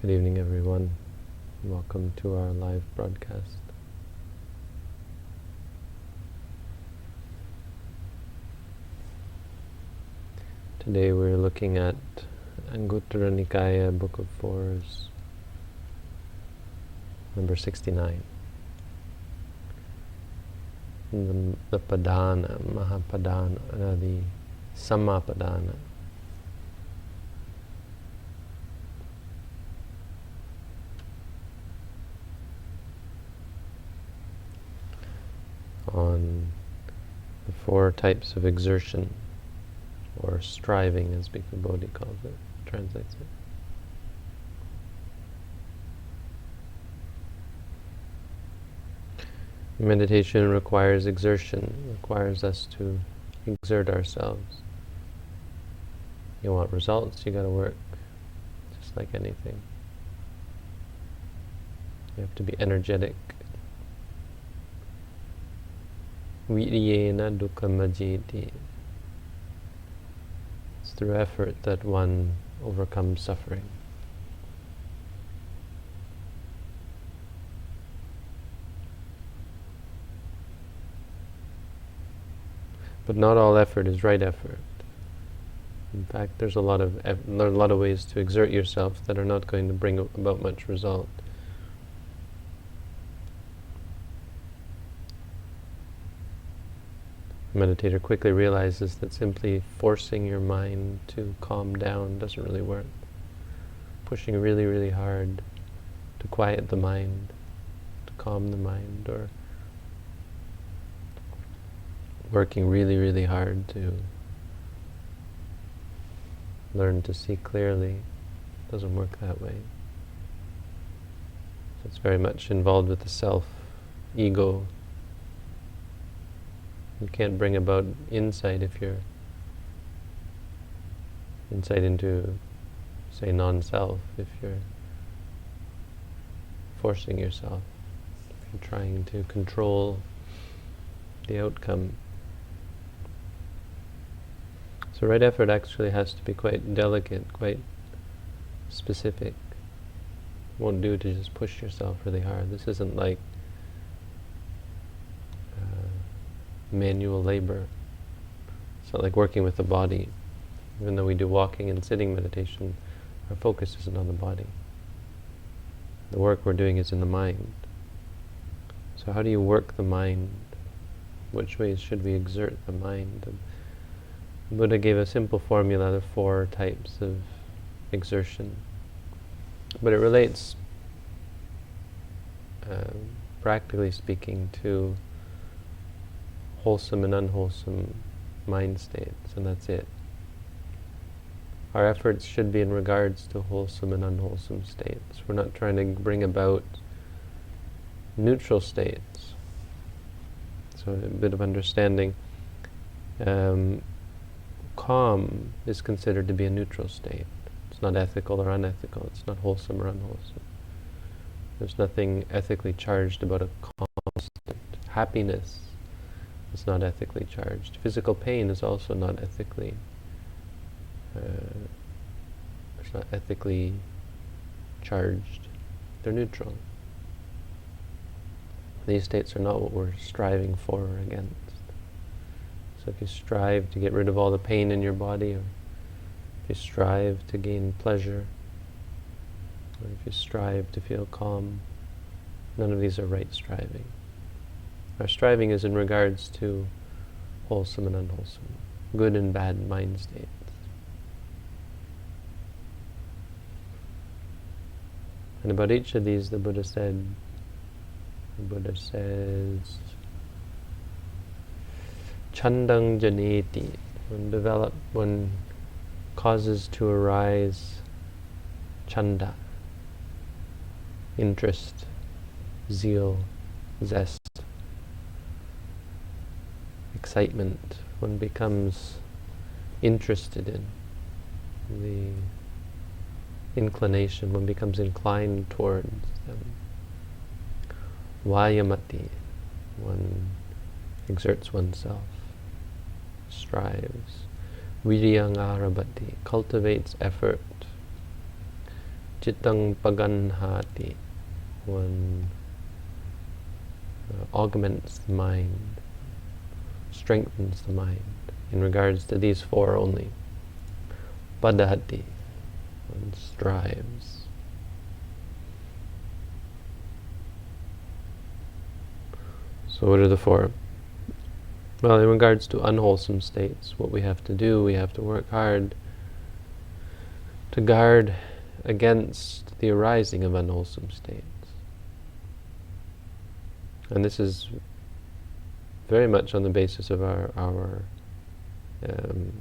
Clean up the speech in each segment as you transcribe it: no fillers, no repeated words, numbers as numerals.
Good evening, everyone. Welcome to our live broadcast. Today we're looking at Anguttara Nikaya, Book of Fours, number 69. The Padana, Mahapadana, the Sammapadana. On the four types of exertion, or striving as Bhikkhu Bodhi calls it, translates it. Meditation requires exertion, requires us to exert ourselves. You want results, you gotta work, just like anything. You have to be energetic. Viryena dukkhamajjheti. It's through effort that one overcomes suffering. But not all effort is right effort. In fact, there's a lot of ways to exert yourself that are not going to bring about much result. The meditator quickly realizes that simply forcing your mind to calm down doesn't really work. Pushing really, really hard to quiet the mind, to calm the mind, or working really, really hard to learn to see clearly doesn't work that way. So it's very much involved with the self, ego. You can't bring about insight if you're insight into, say, non-self, if you're forcing yourself, if you're trying to control the outcome. So right effort actually has to be quite delicate, quite specific. It won't do to just push yourself really hard. This isn't like manual labor. It's not like working with the body. Even though we do walking and sitting meditation, our focus isn't on the body. The work we're doing is in the mind. So how do you work the mind? Which ways should we exert the mind? And Buddha gave a simple formula of 4 types of exertion. But it relates, practically speaking, to wholesome and unwholesome mind states, and that's it. Our efforts should be in regards to wholesome and unwholesome states. We're not trying to bring about neutral states. So a bit of understanding. Calm is considered to be a neutral state. It's not ethical or unethical. It's not wholesome or unwholesome. There's nothing ethically charged about a calm state. Happiness is not ethically charged. Physical pain is also not ethically it's not ethically charged. They're neutral. These states are not what we're striving for or against. So if you strive to get rid of all the pain in your body, or if you strive to gain pleasure, or if you strive to feel calm, none of these are right striving. Our striving is in regards to wholesome and unwholesome, good and bad mind states. And about each of these, the Buddha says, Chandang janeti, when causes to arise chanda, interest, zeal, zest, excitement, one becomes interested in the inclination, one becomes inclined towards them. Vayamati, one exerts oneself, strives. Viryang arabhati, cultivates effort. Chittang paganhati. One augments the mind, strengthens the mind in regards to these four only. Padahati. One strives. So what are the four? Well, in regards to unwholesome states, what we have to do, we have to work hard to guard against the arising of unwholesome states. And this is very much on the basis of our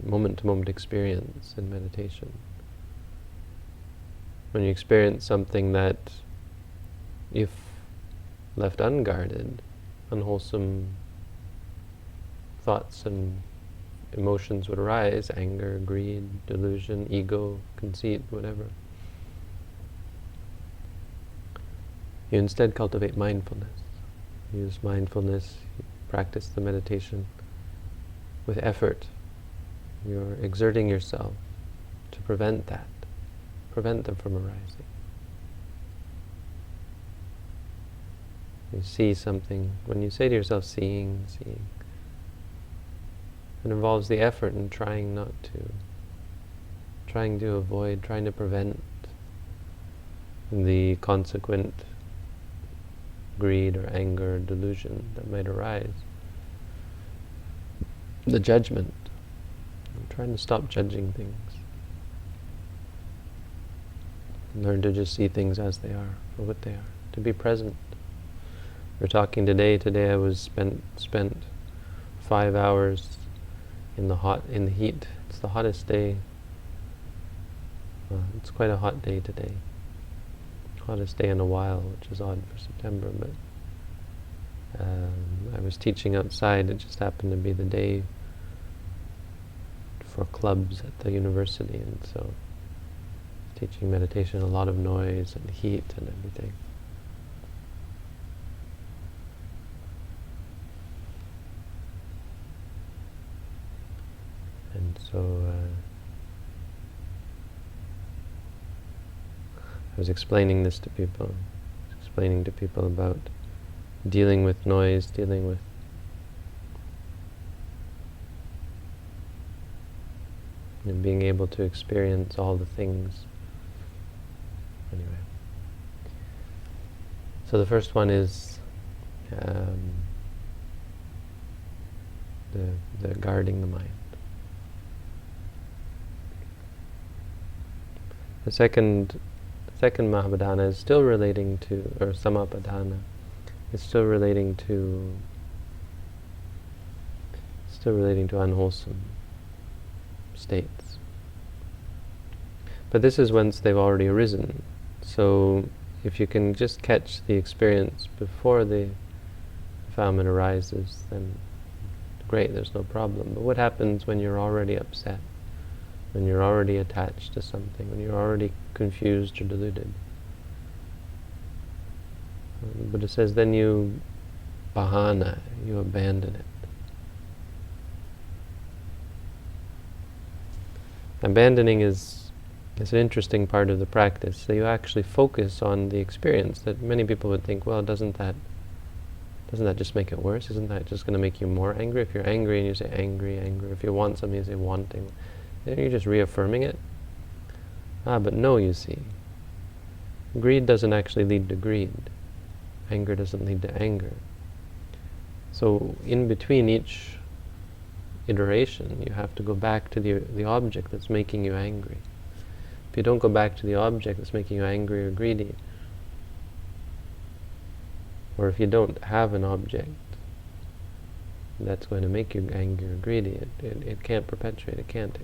moment-to-moment experience in meditation. When you experience something that, if left unguarded, unwholesome thoughts and emotions would arise, anger, greed, delusion, ego, conceit, whatever. You instead cultivate mindfulness. Use mindfulness, practice the meditation with effort. You're exerting yourself to prevent that, prevent them from arising. You see something, when you say to yourself, seeing, it involves the effort in trying to avoid, trying to prevent the consequent greed or anger or delusion that might arise. The judgment. I'm trying to stop judging things. Learn to just see things as they are, for what they are. To be present. We're talking today. Today I was spent 5 hours in the heat. It's the hottest day. It's quite a hot day today. Hottest day in a while, which is odd for September, but I was teaching outside. It just happened to be the day for clubs at the university, and so teaching meditation, a lot of noise and heat and everything. And so I was explaining this to people, explaining to people about dealing with noise, dealing with being able to experience all the things. Anyway. So the first one is the guarding the mind. The second Mahapadhana is still relating to, or Samapadhana, is still relating to unwholesome states. But this is once they've already arisen. So if you can just catch the experience before the defilement arises, then great, there's no problem. But what happens when you're already upset? When you're already attached to something, when you're already confused or deluded? The Buddha says, then you bahana, you abandon it. Abandoning is an interesting part of the practice. So you actually focus on the experience. That many people would think, well, doesn't that just make it worse? Isn't that just going to make you more angry? If you're angry and you say angry, anger. If you want something, you say wanting. Then you're just reaffirming it. But no, you see. Greed doesn't actually lead to greed. Anger doesn't lead to anger. So in between each iteration, you have to go back to the object that's making you angry. If you don't go back to the object that's making you angry or greedy, or if you don't have an object that's going to make you angry or greedy, it can't perpetuate, it can't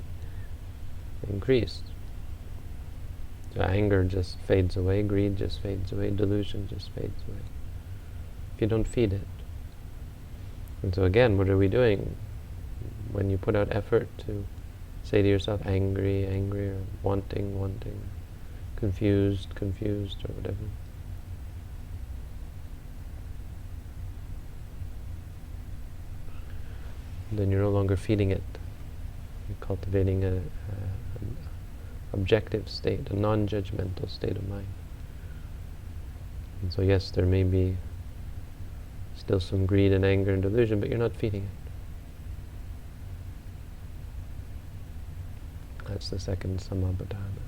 increase. So anger just fades away, greed just fades away, delusion just fades away, if you don't feed it. And so again, what are we doing? When you put out effort to say to yourself, angry, or wanting, confused, or whatever. Then you're no longer feeding it. You're cultivating objective state, a non-judgmental state of mind. And so yes, there may be still some greed and anger and delusion, but you're not feeding it. That's the second samabodhana.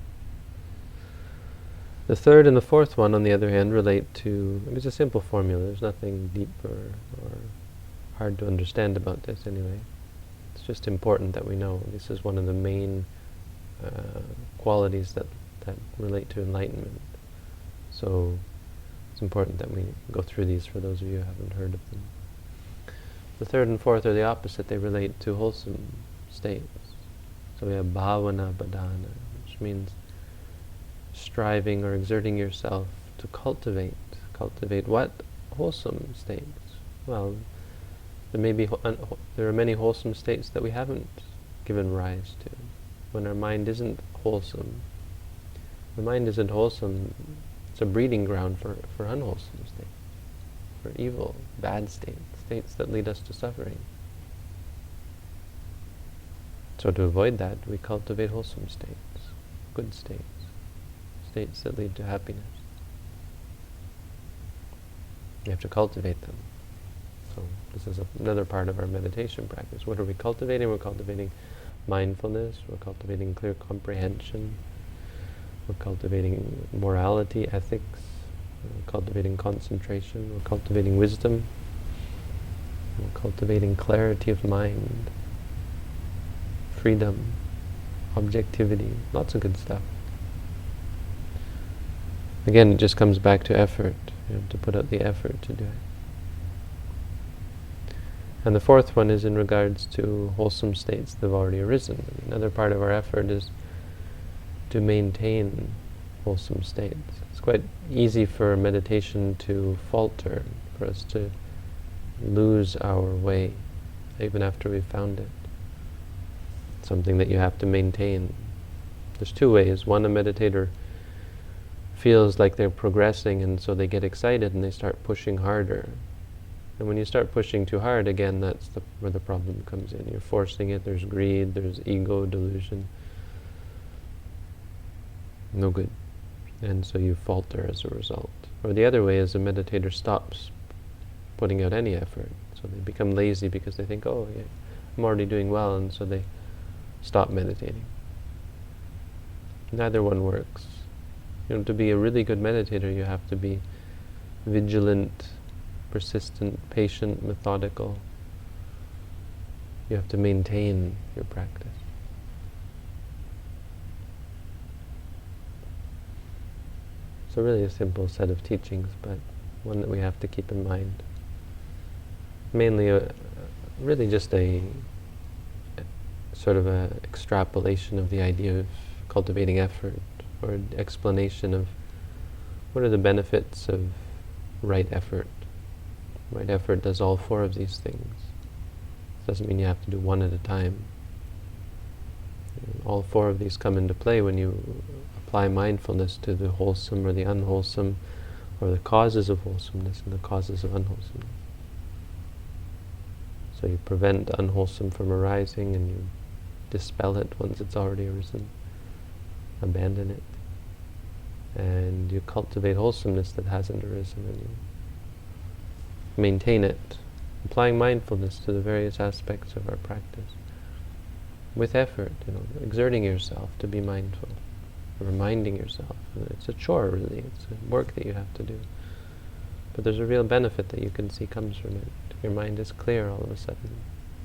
The third and the fourth one, on the other hand, relate to, it's a simple formula. There's nothing deep or hard to understand about this anyway. It's just important that we know this is one of the main qualities that relate to enlightenment. So it's important that we go through these for those of you who haven't heard of them. The third and fourth are the opposite. They relate to wholesome states. So we have bhavana badhana, which means striving or exerting yourself to cultivate. Cultivate what? Wholesome states. Well, there are many wholesome states that we haven't given rise to. When our mind isn't wholesome, the mind isn't wholesome, it's a breeding ground for unwholesome states, for evil, bad states, states that lead us to suffering. So to avoid that, we cultivate wholesome states, good states, states that lead to happiness. We have to cultivate them. So this is another part of our meditation practice. What are we cultivating? We're cultivating mindfulness, we're cultivating clear comprehension, we're cultivating morality, ethics, we're cultivating concentration, we're cultivating wisdom, we're cultivating clarity of mind, freedom, objectivity, lots of good stuff. Again, it just comes back to effort. You have to put out the effort to do it. And the fourth one is in regards to wholesome states that have already arisen. Another part of our effort is to maintain wholesome states. It's quite easy for meditation to falter, for us to lose our way, even after we've found it. Something that you have to maintain. There's two ways. One, a meditator feels like they're progressing, and so they get excited and they start pushing harder. And when you start pushing too hard, again, that's where the problem comes in. You're forcing it, there's greed, there's ego, delusion. No good. And so you falter as a result. Or the other way is a meditator stops putting out any effort. So they become lazy because they think, oh, yeah, I'm already doing well, and so they stop meditating. Neither one works. To be a really good meditator, you have to be vigilant, persistent, patient, methodical. You have to maintain your practice. So really a simple set of teachings, but one that we have to keep in mind. Mainly really just a sort of a extrapolation of the idea of cultivating effort, or an explanation of what are the benefits of right effort. Right effort does all four of these things. Doesn't mean you have to do one at a time. All four of these come into play when you apply mindfulness to the wholesome or the unwholesome, or the causes of wholesomeness and the causes of unwholesomeness. So you prevent the unwholesome from arising, and you dispel it once it's already arisen. Abandon it. And you cultivate wholesomeness that hasn't arisen, and you maintain it, applying mindfulness to the various aspects of our practice. With effort, exerting yourself to be mindful, reminding yourself. It's a chore, really. It's a work that you have to do. But there's a real benefit that you can see comes from it. Your mind is clear all of a sudden.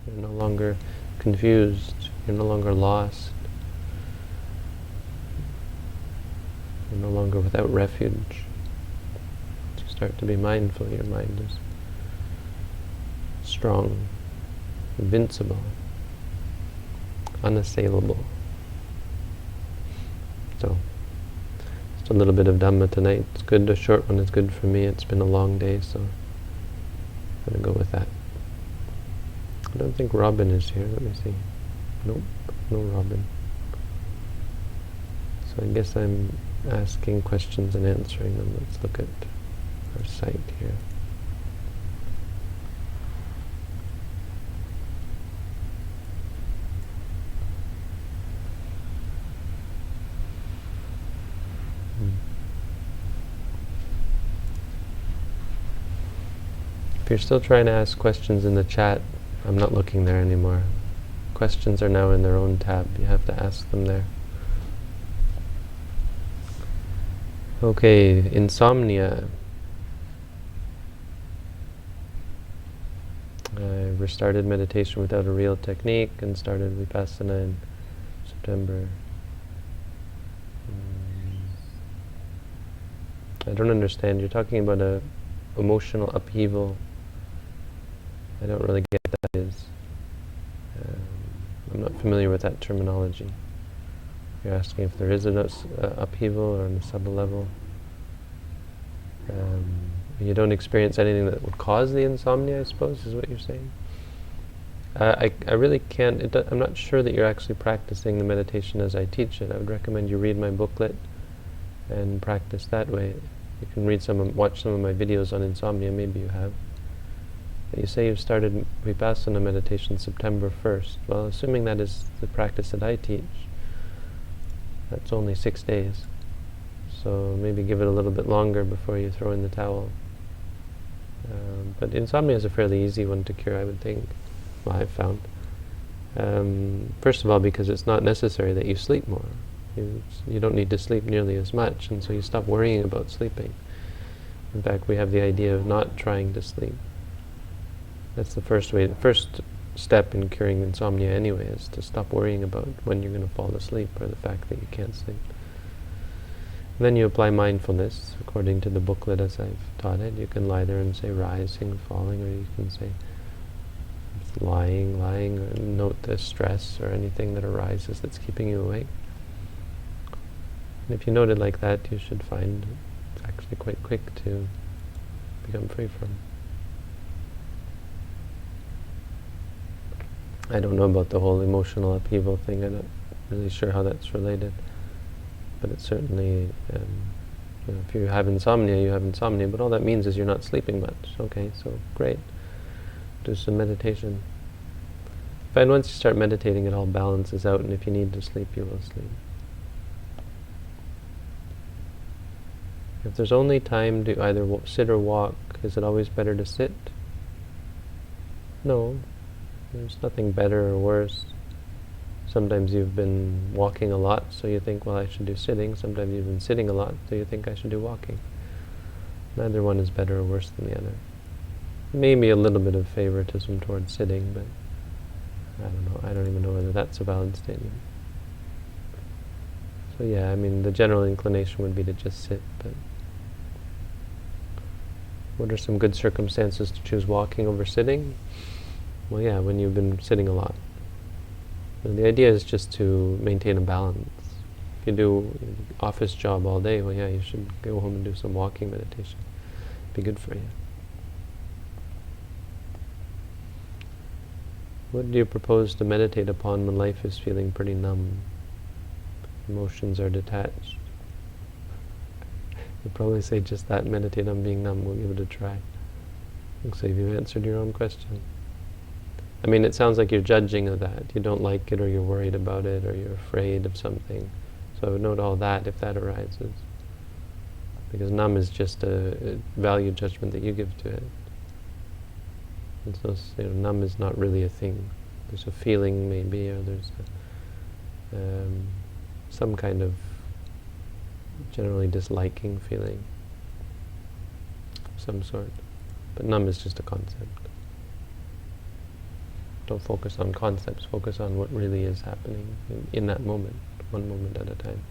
You're no longer confused. You're no longer lost. You're no longer without refuge. You start to be mindful. Your mind is strong, invincible, unassailable. So, just a little bit of Dhamma tonight. It's good, a short one is good for me. It's been a long day, so I'm going to go with that. I don't think Robin is here. Let me see. Nope, no Robin. So I guess I'm asking questions and answering them. Let's look at our site here. If you're still trying to ask questions in the chat, I'm not looking there anymore. Questions are now in their own tab. You have to ask them there. Okay, insomnia. I restarted meditation without a real technique and started Vipassana in September. I don't understand. You're talking about a emotional upheaval. I don't really get what that is. I'm not familiar with that terminology. You're asking if there is an upheaval or on a subtle level. You don't experience anything that would cause the insomnia, I suppose, is what you're saying. I really can't, I'm not sure that you're actually practicing the meditation as I teach it. I would recommend you read my booklet and practice that way. You can watch some of my videos on insomnia, maybe you have. You say you've started Vipassana meditation September 1st. Well, assuming that is the practice that I teach, that's only 6 days. So maybe give it a little bit longer before you throw in the towel. But insomnia is a fairly easy one to cure, I would think. Well, I've found. First of all, because it's not necessary that you sleep more. You don't need to sleep nearly as much, and so you stop worrying about sleeping. In fact, we have the idea of not trying to sleep. That's the first step in curing insomnia anyway, is to stop worrying about when you're going to fall asleep or the fact that you can't sleep. And then you apply mindfulness according to the booklet as I've taught it. You can lie there and say rising, falling, or you can say lying, or note the stress or anything that arises that's keeping you awake. And if you note it like that, you should find it's actually quite quick to become free from. I don't know about the whole emotional upheaval thing. I'm not really sure how that's related. But it's certainly, if you have insomnia, you have insomnia. But all that means is you're not sleeping much. Okay, so great. Do some meditation. Find once you start meditating, it all balances out. And if you need to sleep, you will sleep. If there's only time to either sit or walk, is it always better to sit? No. There's nothing better or worse. Sometimes you've been walking a lot, so you think, well, I should do sitting. Sometimes you've been sitting a lot, so you think I should do walking. Neither one is better or worse than the other. Maybe a little bit of favoritism towards sitting, but I don't know. I don't even know whether that's a valid statement. So yeah, I mean, the general inclination would be to just sit, but what are some good circumstances to choose walking over sitting? Well, yeah, when you've been sitting a lot. And the idea is just to maintain a balance. If you do an office job all day, well, yeah, you should go home and do some walking meditation. Be good for you. What do you propose to meditate upon when life is feeling pretty numb? Emotions are detached. You'll probably say just that, meditate on being numb. We'll give it a try. Looks like you've answered your own question. I mean, it sounds like you're judging of that. You don't like it, or you're worried about it, or you're afraid of something. So I would note all that if that arises. Because numb is just a value judgment that you give to it. And so, numb is not really a thing. There's a feeling, maybe, or there's some kind of generally disliking feeling of some sort. But numb is just a concept. Don't focus on concepts, focus on what really is happening in that moment, one moment at a time.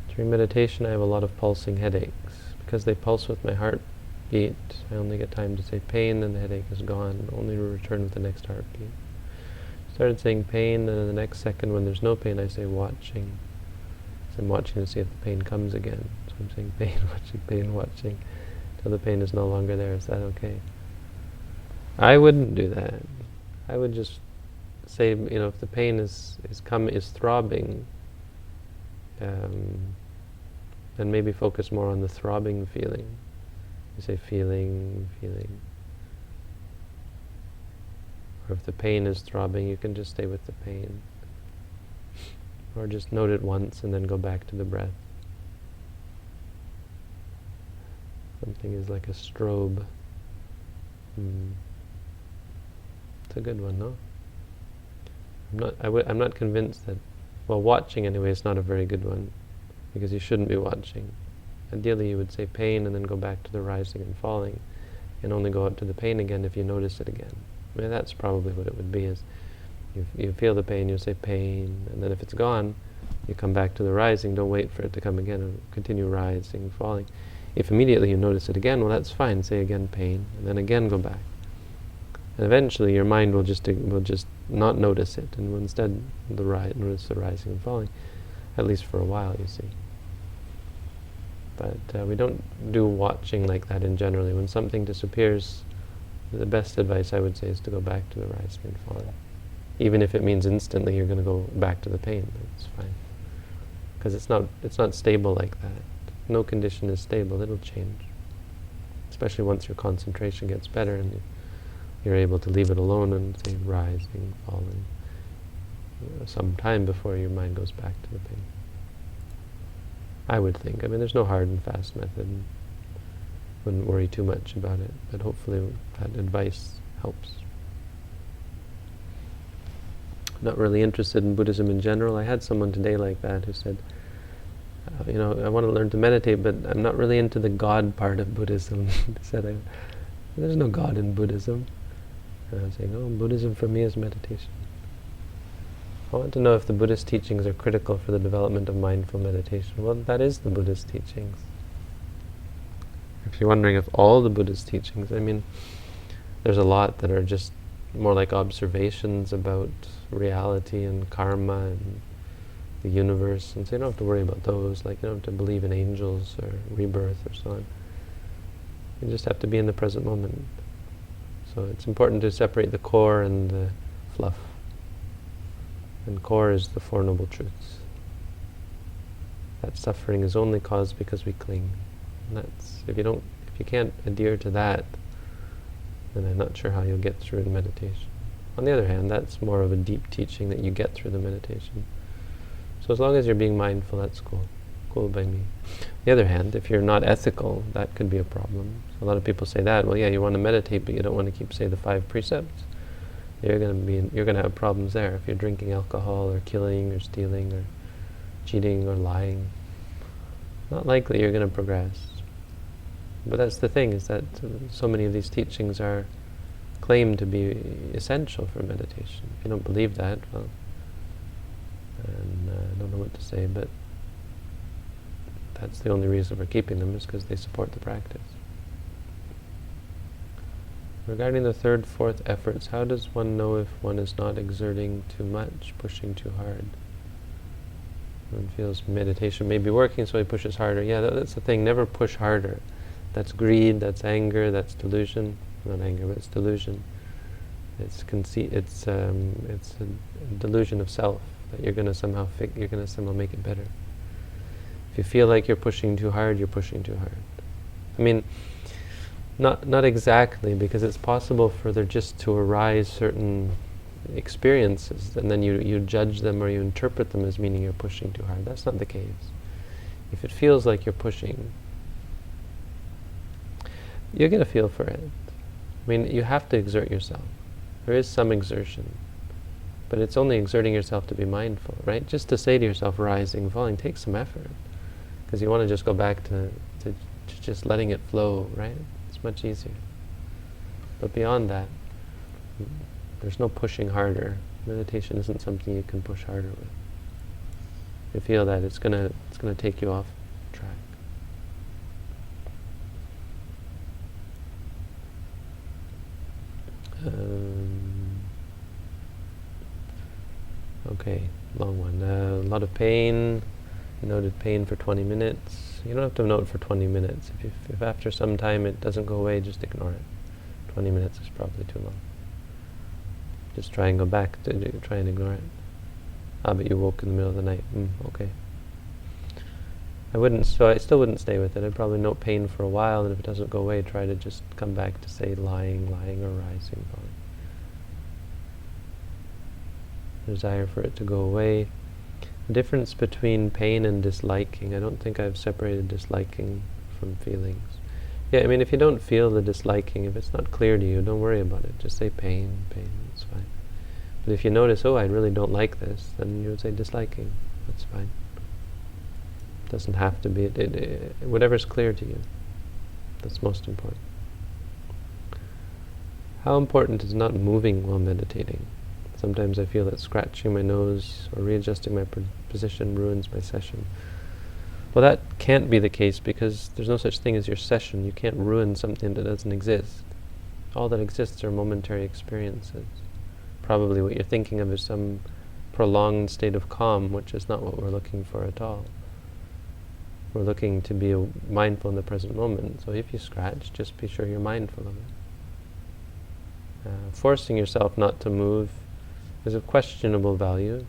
During meditation, I have a lot of pulsing headaches. Because they pulse with my heartbeat, I only get time to say pain, and the headache is gone, only to return with the next heartbeat. Started saying pain, and in the next second, when there's no pain, I say watching. So I'm watching to see if the pain comes again. So I'm saying pain, watching, till the pain is no longer there. Is that okay? I wouldn't do that. I would just say, if the pain is throbbing, then maybe focus more on the throbbing feeling. You say feeling. Or if the pain is throbbing, you can just stay with the pain. Or just note it once and then go back to the breath. Watching is like a strobe. It's a good one, no? I'm not convinced that, well, watching anyway is not a very good one, because you shouldn't be watching. Ideally you would say pain and then go back to the rising and falling, and only go up to the pain again if you notice it again. I mean, that's probably what it would be, is you feel the pain, you say pain, and then if it's gone, you come back to the rising. Don't wait for it to come again, and continue rising, falling. If immediately you notice it again, well, that's fine. Say again pain, and then again go back. And eventually your mind will just not notice it, and will instead notice the rising and falling, at least for a while, you see. But we don't do watching like that in generally. When something disappears, the best advice I would say is to go back to the rising and falling. Even if it means instantly you're going to go back to the pain, that's fine. Because it's not stable like that. No condition is stable, it'll change. Especially once your concentration gets better and you're able to leave it alone and say rising, falling. Some time before your mind goes back to the pain. I would think. I mean, there's no hard and fast method. Wouldn't worry too much about it, but hopefully that advice helps. Not really interested in Buddhism in general. I had someone today like that who said, I want to learn to meditate, but I'm not really into the God part of Buddhism. He said, there's no God in Buddhism. And I was saying, Buddhism for me is meditation. I want to know if the Buddhist teachings are critical for the development of mindful meditation. Well, that is the Buddhist teachings. If you're wondering if all the Buddhist teachings, I mean, there's a lot that are just more like observations about reality and karma and the universe, and so you don't have to worry about those, like you don't have to believe in angels or rebirth or so on. You just have to be in the present moment. So it's important to separate the core and the fluff. And core is the Four Noble Truths. That suffering is only caused because we cling. And that's, if you can't adhere to that, then I'm not sure how you'll get through in meditation. On the other hand, that's more of a deep teaching that you get through the meditation. So as long as you're being mindful, that's cool. Cool by me. On the other hand, if you're not ethical, that could be a problem. So a lot of people say that, well, yeah, you want to meditate, but you don't want to keep, say, the 5 precepts. You're going to have problems there if you're drinking alcohol or killing or stealing or cheating or lying. Not likely you're going to progress. But that's the thing, is that so many of these teachings are claimed to be essential for meditation. If you don't believe that, well, and I don't know what to say, but that's the only reason for keeping them, is because they support the practice. Regarding the third, fourth efforts, how does one know if one is not exerting too much, pushing too hard? One feels meditation may be working, so he pushes harder. Yeah, that's the thing, never push harder. That's greed, that's anger, that's delusion. Not anger, but it's delusion. It's conceit. It's a delusion of self, that you're going to somehow make it better. If you feel like you're pushing too hard, you're pushing too hard. I mean, not exactly, because it's possible for there just to arise certain experiences, and then you judge them or you interpret them as meaning you're pushing too hard. That's not the case. If it feels like you're pushing, you're going to feel for it. I mean, you have to exert yourself. There is some exertion, but it's only exerting yourself to be mindful, right? Just to say to yourself, rising, falling, takes some effort, because you want to just go back to just letting it flow, right? It's much easier. But beyond that, there's no pushing harder. Meditation isn't something you can push harder with. You feel that it's gonna take you off track. Okay, long one. A lot of pain. You noted pain for 20 minutes. You don't have to note for 20 minutes. If after some time it doesn't go away, just ignore it. 20 minutes is probably too long. Just try and go back to try and ignore it. But you woke in the middle of the night. Okay. I still wouldn't stay with it. I'd probably note pain for a while, and if it doesn't go away, try to just come back to, say, lying or rising, falling. Desire for it to go away. The difference between pain and disliking. I don't think I've separated disliking from feelings. Yeah, I mean, if you don't feel the disliking, if it's not clear to you, don't worry about it. Just say pain, pain, it's fine. But if you notice, oh, I really don't like this, then you would say disliking. That's fine. It doesn't have to be, whatever's clear to you. That's most important. How important is not moving while meditating? Sometimes I feel that scratching my nose or readjusting my position ruins my session. Well, that can't be the case because there's no such thing as your session. You can't ruin something that doesn't exist. All that exists are momentary experiences. Probably what you're thinking of is some prolonged state of calm, which is not what we're looking for at all. We're looking to be mindful in the present moment. So if you scratch, just be sure you're mindful of it. Forcing yourself not to move is of questionable value,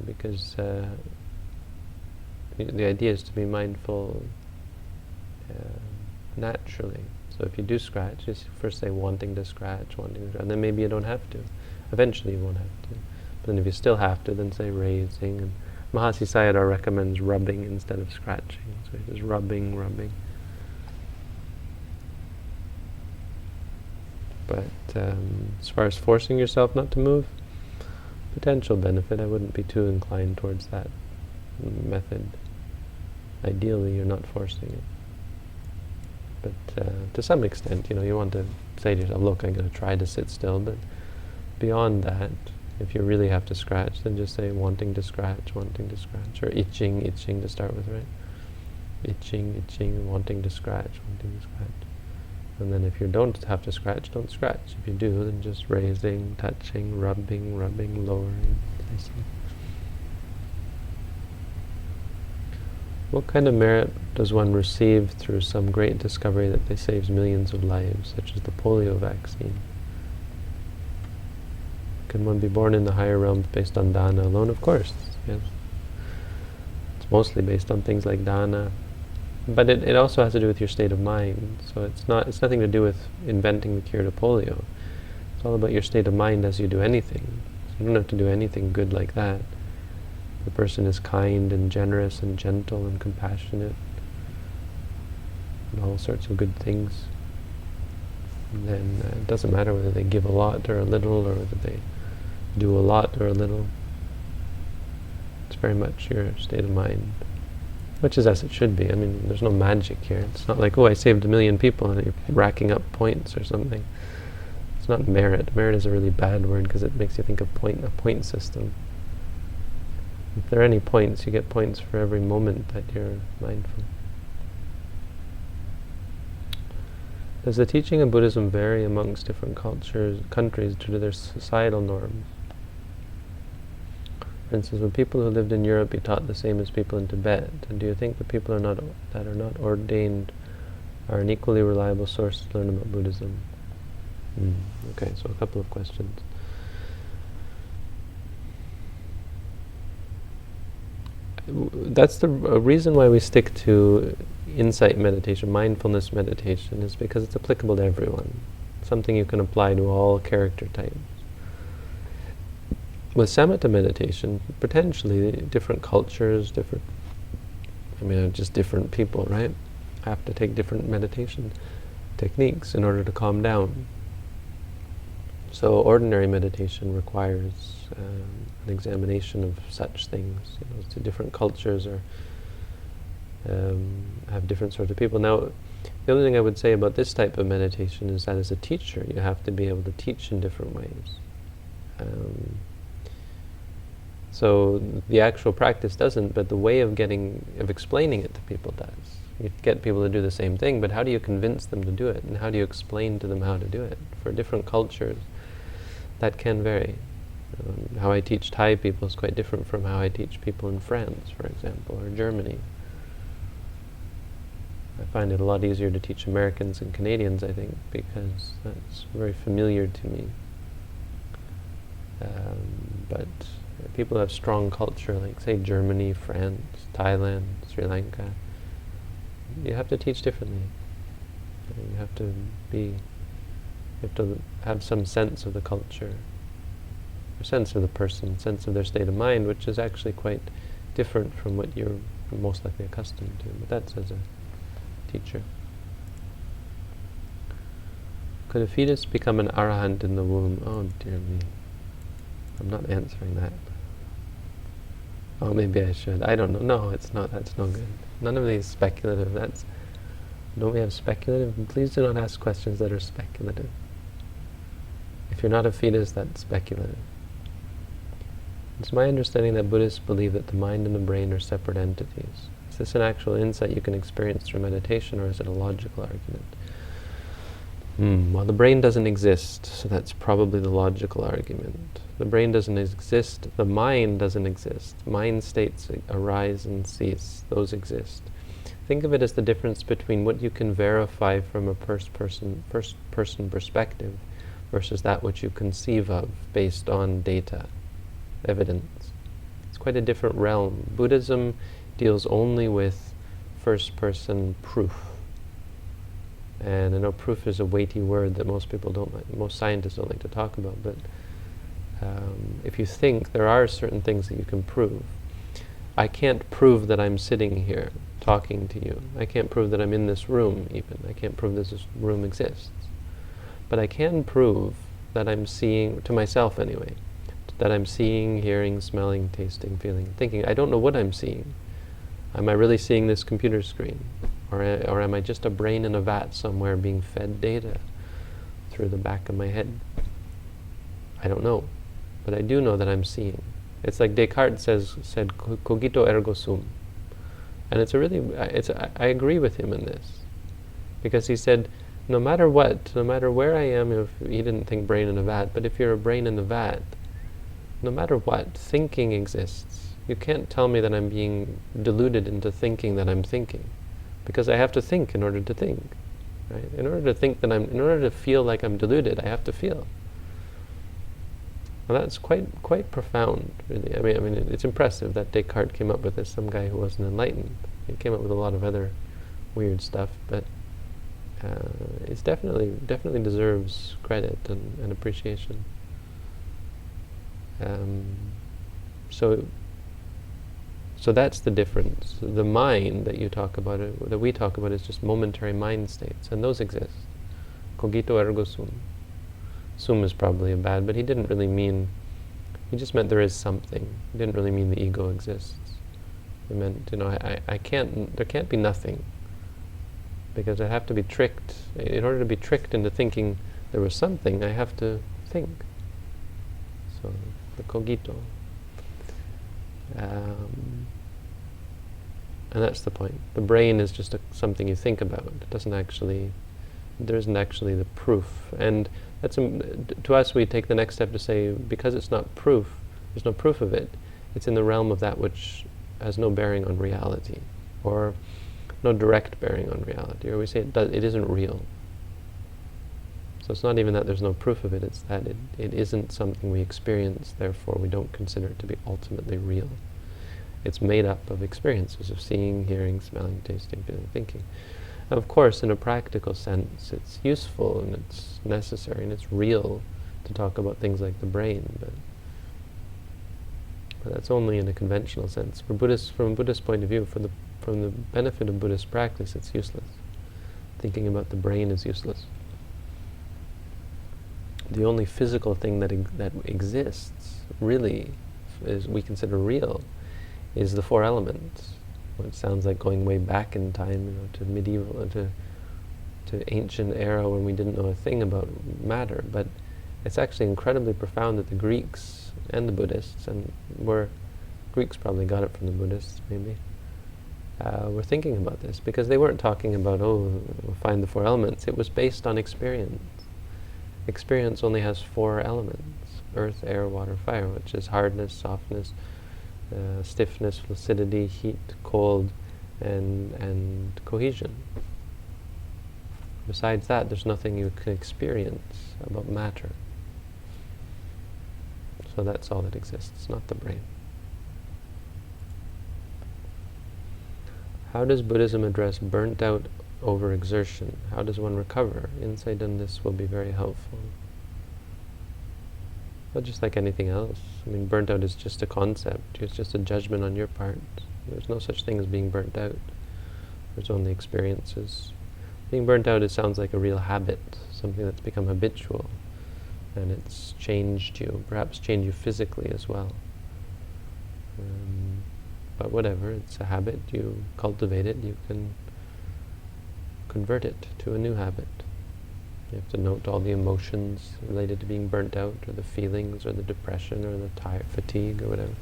because the idea is to be mindful naturally. So if you do scratch, just first say wanting to scratch, and then maybe you don't have to. Eventually you won't have to. But then if you still have to, then say raising. And Mahasi Sayadaw recommends rubbing instead of scratching. So he says rubbing, rubbing. But as far as forcing yourself not to move, potential benefit, I wouldn't be too inclined towards that method. Ideally, you're not forcing it. But to some extent, you want to say to yourself, look, I'm going to try to sit still, but beyond that, if you really have to scratch, then just say wanting to scratch, or itching to start with, right? Itching, wanting to scratch. And then if you don't have to scratch, don't scratch. If you do, then just raising, touching, rubbing, lowering, placing. What kind of merit does one receive through some great discovery that saves millions of lives, such as the polio vaccine? Can one be born in the higher realms based on dana alone? Of course, yes. It's mostly based on things like dana. But it also has to do with your state of mind. So it's nothing to do with inventing the cure to polio. It's all about your state of mind as you do anything. You don't have to do anything good like that. The person is kind and generous and gentle and compassionate and all sorts of good things. And then it doesn't matter whether they give a lot or a little, or whether they do a lot or a little. It's very much your state of mind. Which is as it should be. I mean, there's no magic here. It's not like, oh, I saved 1 million people and you're racking up points or something. It's not merit. Merit is a really bad word because it makes you think of a point system. If there are any points, you get points for every moment that you're mindful. Does the teaching of Buddhism vary amongst different countries due to their societal norms? For instance, would people who lived in Europe be taught the same as people in Tibet? And do you think the people that are not ordained are an equally reliable source to learn about Buddhism? Okay, so a couple of questions. That's the reason why we stick to insight meditation, mindfulness meditation, is because it's applicable to everyone. Something you can apply to all character types. With samatha meditation, potentially different cultures, just different people, right? Have to take different meditation techniques in order to calm down. So ordinary meditation requires an examination of such things. So different cultures have different sorts of people. Now, the only thing I would say about this type of meditation is that as a teacher, you have to be able to teach in different ways. So the actual practice doesn't, but the way of explaining it to people does. You get people to do the same thing, but how do you convince them to do it? And how do you explain to them how to do it? For different cultures, that can vary. How I teach Thai people is quite different from how I teach people in France, for example, or Germany. I find it a lot easier to teach Americans and Canadians, I think, because that's very familiar to me. But people who have strong culture, like say Germany, France, Thailand, Sri Lanka, you have to teach differently. You have to have some sense of the culture, a sense of the person, sense of their state of mind, which is actually quite different from what you're most likely accustomed to. But that's as a teacher. Could a fetus become an arahant in the womb? Oh dear me. I'm not answering that. Oh, maybe I should. I don't know. No, it's not. That's no good. None of these speculative. Don't we have speculative? Please do not ask questions that are speculative. If you're not a fetus, that's speculative. It's my understanding that Buddhists believe that the mind and the brain are separate entities. Is this an actual insight you can experience through meditation, or is it a logical argument? Well, the brain doesn't exist, so that's probably the logical argument. The brain doesn't exist, the mind doesn't exist. Mind states arise and cease, those exist. Think of it as the difference between what you can verify from a first-person perspective versus that which you conceive of based on data, evidence. It's quite a different realm. Buddhism deals only with first-person proof. And I know proof is a weighty word that most scientists don't like to talk about, but if you think, there are certain things that you can prove. I can't prove that I'm sitting here talking to you. I can't prove that I'm in this room even. I can't prove this room exists. But I can prove that I'm seeing, to myself anyway, that I'm seeing, hearing, smelling, tasting, feeling, thinking. I don't know what I'm seeing. Am I really seeing this computer screen? Or am I just a brain in a vat somewhere being fed data through the back of my head? I don't know. But I do know that I'm seeing. It's like Descartes said, cogito ergo sum. And I agree with him in this. Because he said, no matter what, no matter where I am, if he didn't think brain in a vat, but if you're a brain in a vat, no matter what, thinking exists. You can't tell me that I'm being deluded into thinking that I'm thinking. Because I have to think in order to think. Right? In order to feel like I'm deluded, I have to feel. Well, that's quite profound, really. I mean, it's impressive that Descartes came up with this. Some guy who wasn't enlightened. He came up with a lot of other weird stuff, but it definitely deserves credit and appreciation. So that's the difference. The mind that you talk about, that we talk about, is just momentary mind states, and those exist. Cogito ergo sum. Sum is probably a bad, but he didn't really mean, he just meant there is something. He didn't really mean the ego exists. He meant, there can't be nothing. Because I have to be tricked. In order to be tricked into thinking there was something, I have to think. So, the cogito. And that's the point. The brain is just something you think about. It doesn't actually, there isn't actually the proof. And that's, to us, we take the next step to say, because it's not proof, there's no proof of it, it's in the realm of that which has no bearing on reality, or no direct bearing on reality, or we say it isn't real. So it's not even that there's no proof of it, it's that it isn't something we experience, therefore we don't consider it to be ultimately real. It's made up of experiences of seeing, hearing, smelling, tasting, feeling, thinking. Now, of course, in a practical sense, it's useful and it's necessary and it's real to talk about things like the brain, but that's only in a conventional sense. From a Buddhist point of view, from the benefit of Buddhist practice, it's useless. Thinking about the brain is useless. The only physical thing that exists, really, is we consider real, is the four elements. It sounds like going way back in time, to medieval, to ancient era when we didn't know a thing about matter. But it's actually incredibly profound that the Greeks and the Buddhists, Greeks probably got it from the Buddhists, maybe, were thinking about this, because they weren't talking about, we'll find the four elements. It was based on experience. Experience only has four elements: earth, air, water, fire, which is hardness, softness, stiffness, flaccidity, heat, cold, and cohesion. Besides that, there's nothing you can experience about matter. So that's all that exists, not the brain. How does Buddhism address burnt out overexertion? How does one recover? Insight on this will be very helpful. Well, just like anything else. I mean, burnt out is just a concept. It's just a judgment on your part. There's no such thing as being burnt out. There's only experiences. Being burnt out, it sounds like a real habit, something that's become habitual, and it's changed you, perhaps changed you physically as well. But whatever, it's a habit, you cultivate it, you can convert it to a new habit. You have to note all the emotions related to being burnt out, or the feelings, or the depression, or the fatigue, or whatever.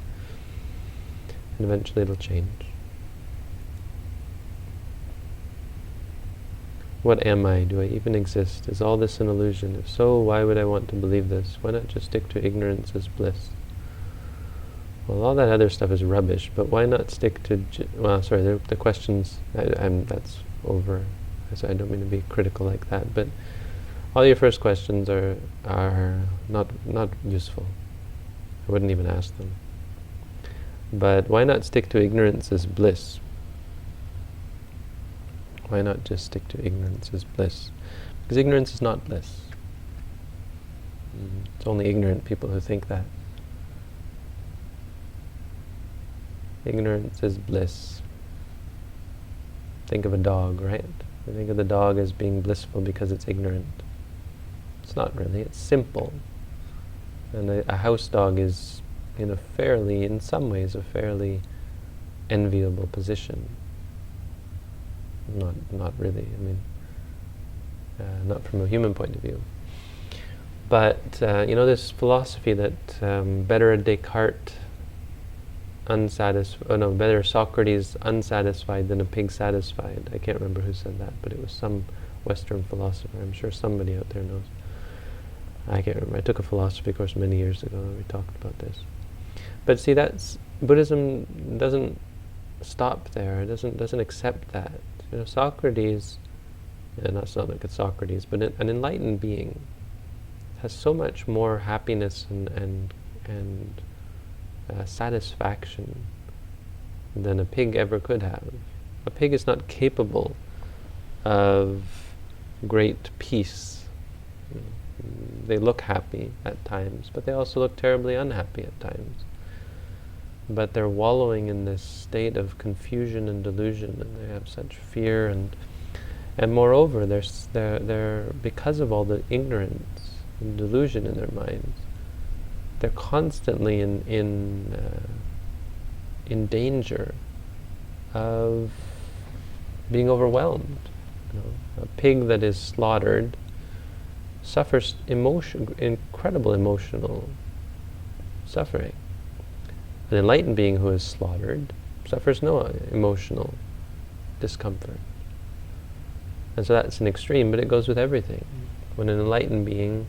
And eventually it'll change. What am I? Do I even exist? Is all this an illusion? If so, why would I want to believe this? Why not just stick to ignorance as bliss? Well, all that other stuff is rubbish, but why not stick to... the questions... that's over. So I don't mean to be critical like that, but all your first questions are not useful. I wouldn't even ask them. But why not stick to ignorance as bliss? Why not just stick to ignorance as bliss? Because ignorance is not bliss. It's only ignorant people who think that. Ignorance is bliss. Think of a dog, right? You think of the dog as being blissful because it's ignorant. It's not really, it's simple. And a house dog is in some ways, a fairly enviable position. Not really, not from a human point of view. But, this philosophy that better better Socrates unsatisfied than a pig satisfied. I can't remember who said that, but it was some Western philosopher. I'm sure somebody out there knows. I can't remember. I took a philosophy course many years ago and we talked about this. But see, Buddhism doesn't stop there. It doesn't accept that. Socrates, not like it's Socrates, but an enlightened being has so much more happiness and satisfaction than a pig ever could have. A pig is not capable of great peace. They look happy at times, but they also look terribly unhappy at times. But they're wallowing in this state of confusion and delusion, and they have such fear, and moreover, they're because of all the ignorance and delusion in their minds, they're constantly in danger of being overwhelmed. A pig that is slaughtered suffers incredible emotional suffering. An enlightened being who is slaughtered suffers no emotional discomfort. And so that's an extreme, but it goes with everything. When an enlightened being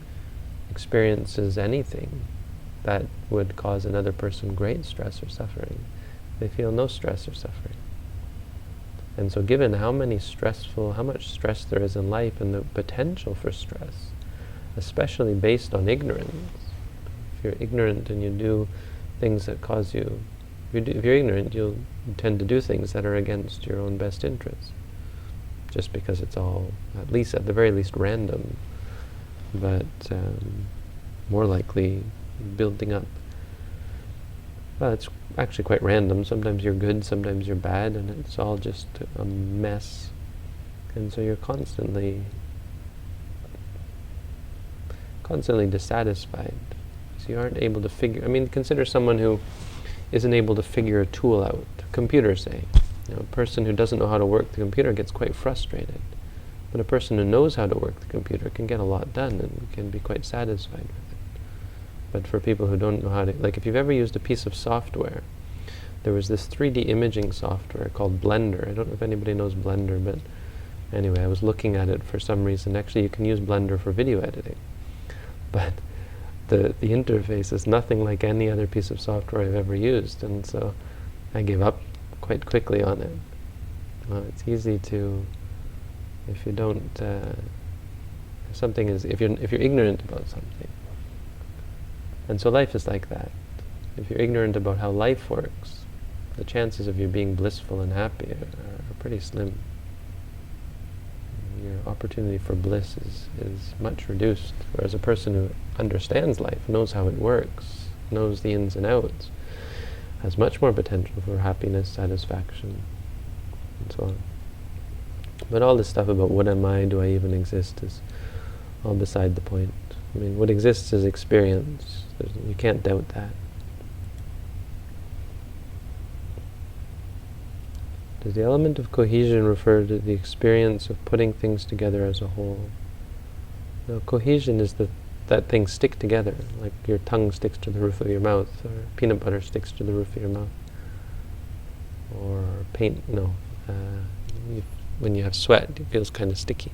experiences anything that would cause another person great stress or suffering, they feel no stress or suffering. And so given how much stress there is in life and the potential for stress, especially based on ignorance, if you're ignorant and you do things that cause you... If you're ignorant, you'll tend to do things that are against your own best interests. Just because it's all, at the very least, random. But more likely building up... Well, it's actually quite random. Sometimes you're good, sometimes you're bad, and it's all just a mess. And so you're constantly dissatisfied. So you aren't able to figure... consider someone who isn't able to figure a tool out. A computer, say. A person who doesn't know how to work the computer gets quite frustrated. But a person who knows how to work the computer can get a lot done and can be quite satisfied with it. But for people who don't know how to... Like if you've ever used a piece of software, there was this 3D imaging software called Blender. I don't know if anybody knows Blender, but anyway, I was looking at it for some reason. Actually, you can use Blender for video editing. But the interface is nothing like any other piece of software I've ever used, and so I gave up quite quickly on it. It's easy to, if you don't, if you're ignorant about something, and so life is like that. If you're ignorant about how life works, the chances of you being blissful and happy are pretty slim. Your opportunity for bliss is much reduced. Whereas a person who understands life, knows how it works, knows the ins and outs, has much more potential for happiness, satisfaction, and so on. But all this stuff about what am I, do I even exist, is all beside the point. I mean, what exists is experience. You can't doubt that. Does the element of cohesion refer to the experience of putting things together as a whole? No, cohesion is that things stick together, like your tongue sticks to the roof of your mouth, or peanut butter sticks to the roof of your mouth, or paint, when you have sweat, it feels kind of sticky.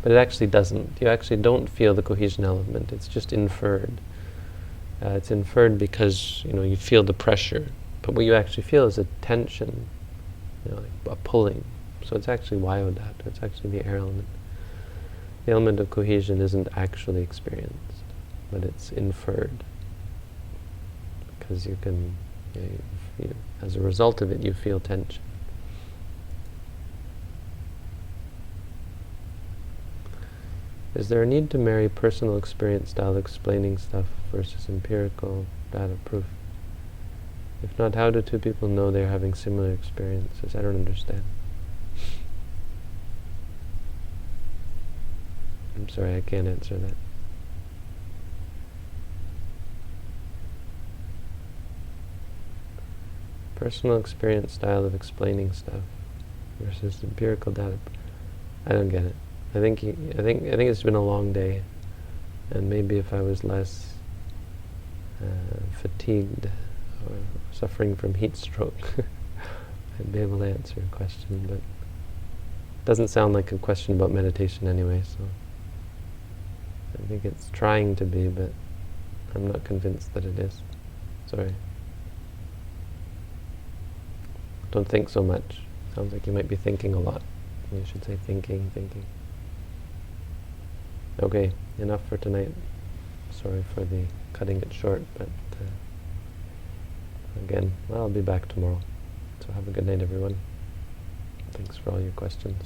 But it actually doesn't. You actually don't feel the cohesion element. It's just inferred. It's inferred because you feel the pressure, but what you actually feel is a tension, like a pulling. So it's actually Vayodhata. It's actually the air element. The element of cohesion isn't actually experienced, but it's inferred. Because you can, as a result of it, you feel tension. Is there a need to marry personal experience style explaining stuff versus empirical data proof? If not, how do two people know they're having similar experiences? I don't understand. I'm sorry, I can't answer that. Personal experience style of explaining stuff versus empirical data. I don't get it. I think it's been a long day, and maybe if I was less fatigued or suffering from heat stroke, I'd be able to answer your question. But it doesn't sound like a question about meditation anyway, so I think it's trying to be, but I'm not convinced that it is. Sorry. Don't think so much. Sounds like you might be thinking a lot. You should say thinking. Okay, enough for tonight. Sorry for the cutting it short, but again, I'll be back tomorrow. So have a good night, everyone. Thanks for all your questions.